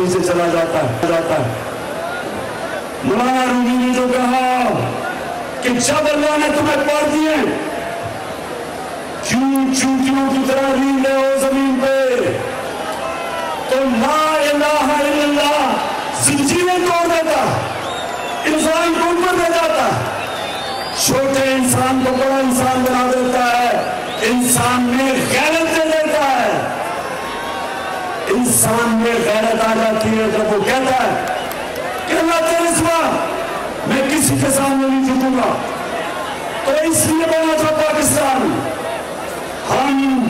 وہیں سے چلا جاتا ہے۔ مولانا رومی نے جو کہا کہ جب اللہ نے تمہیں پڑھ دیے چونٹیوں کی طرح ریلے ہو زمین پہ تو لا الہ الا اللہ زنجیریں توڑ دیتا، انسان کو اوپر دے جاتا، چھوٹے انسان کو بڑا انسان بنا دیتا ہے، انسان میں غیرت دے دیتا ہے۔ انسان میں غیرت آ جاتی ہے جب وہ کہتا ہے کہ اللہ تیرے سوا میں کسی کے سامنے نہیں جھکوں گا۔ تو اس لیے بنا تھا پاکستان، ہم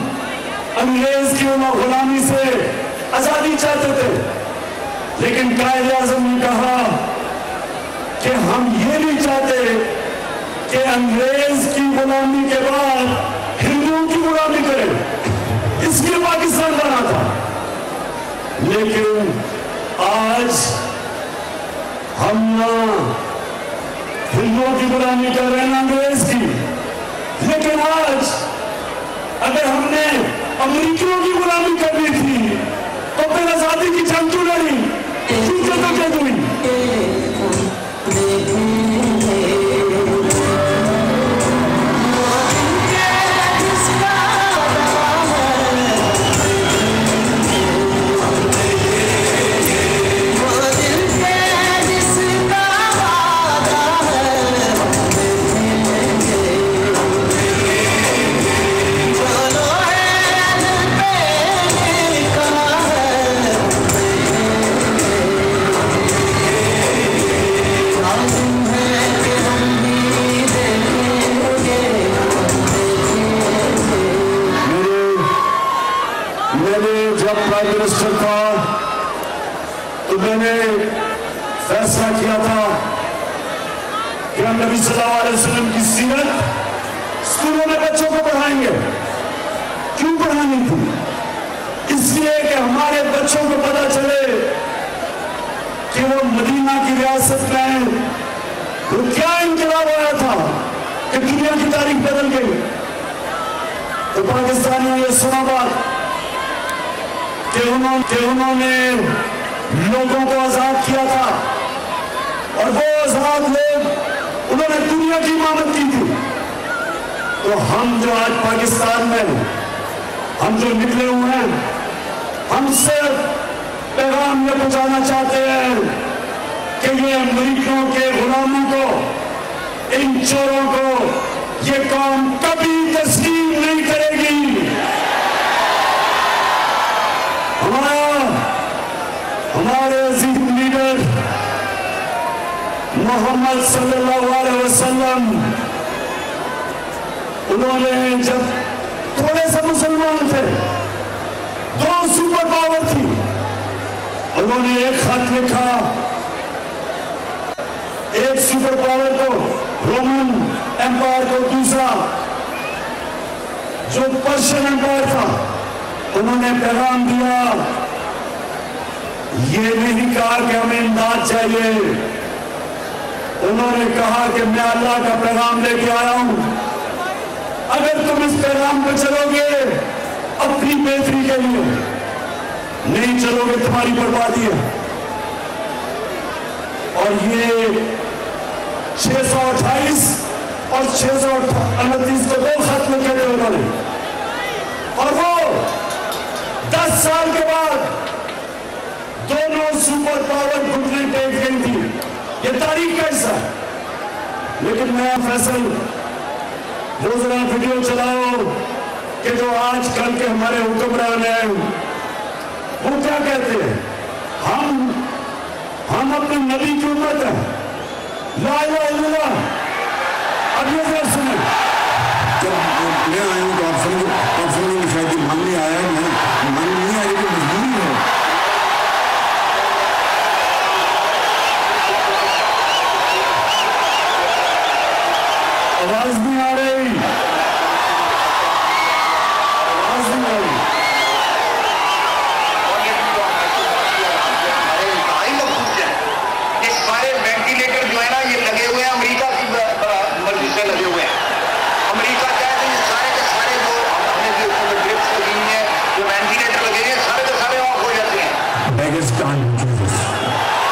انگریز کی غلامی سے آزادی چاہتے تھے، لیکن قائد اعظم نے کہا کہ ہم یہ نہیں چاہتے کہ انگریز کی غلامی کے بعد ہندوؤں کی غلامی کرے، اس لیے پاکستان بنا تھا۔ لیکن آج ہم نہ ہندوؤں کی غلامی کر رہے ہیں انگریز کی، لیکن آج اگر ہم نے امریکیوں کی غلامی کرنی تھی تو پھر آزادی کی جنگ کیوں لڑی، کیوں جدوجہد ہوئی؟ فیصلہ کیا تھا کہ ہم نبی صلی اللہ علیہ وسلم کی سیرت اسکولوں میں بچوں کو پڑھائیں گے۔ کیوں پڑھانی تھی؟ اس لیے کہ ہمارے بچوں کو پتہ چلے کہ وہ مدینہ کی ریاست میں وہ کیا انقلاب آیا تھا کہ دنیا کی تاریخ بدل گئی۔ تو پاکستانیوں نے سنا بات کہ انہوں نے لوگوں کو آزاد کیا تھا، اور وہ آزاد لوگ انہوں نے دنیا کی امامت کی تھی۔ تو ہم جو آج پاکستان میں ہم جو نکلے ہوئے ہیں، ہم صرف پیغام یہ پہنچانا چاہتے ہیں کہ یہ امریکیوں کے غلاموں کو، ان چوروں کو یہ قوم کبھی تسلیم نہیں کرے گی۔ ہمارے عزیز لیڈر محمد صلی اللہ علیہ وسلم، انہوں نے جب تھوڑے سے مسلمان تھے، 2 سپر پاور تھی، انہوں نے ایک خط لکھا، ایک سپر پاور کو رومن ایمپائر کو، دوسرا جو پرشین ایمپائر تھا، انہوں نے پیغام دیا، یہ نہیں کہا کہ ہمیں امداد چاہیے، انہوں نے کہا کہ میں اللہ کا پیغام لے کے آیا ہوں، اگر تم اس پیغام پہ چلو گے اپنی بہتری کے لیے، نہیں چلو گے تمہاری بربادی ہے۔ اور یہ 628 اور 629 کو 2 خط لکھے تھے انہوں نے، اور وہ 10 سال کے بعد دونوں سپر پاور گھٹنے ٹیک گئی تھی۔ یہ تاریخ کا حصہ ہے۔ لیکن میں فیصل وہ ذرا ویڈیو چلاؤ کہ جو آج کل کے ہمارے حکمران ہیں وہ کیا کہتے ہیں، ہم اپنے نبی کی امت ہیں، لا الہ الا اللہ۔ اب یہ ذرا سنیں، جب میں آیا ہوں تو آپ سمجھیں کہ شاید ماننے آیا ہے، میں مان نہیں آئی کہ مجبوری ہے۔ آواز نہیں آ رہی، آواز نہیں آ رہی۔ یہ سارے وینٹیلیٹر جو ہے نا یہ لگے ہوئے ہیں امریکہ کی مرضی سے لگے ہوئے ہیں۔ امریکہ کہتے ہیں یہ سارے کے سارے جو اپنے جو ڈرپس لگی ہیں جو Jesus.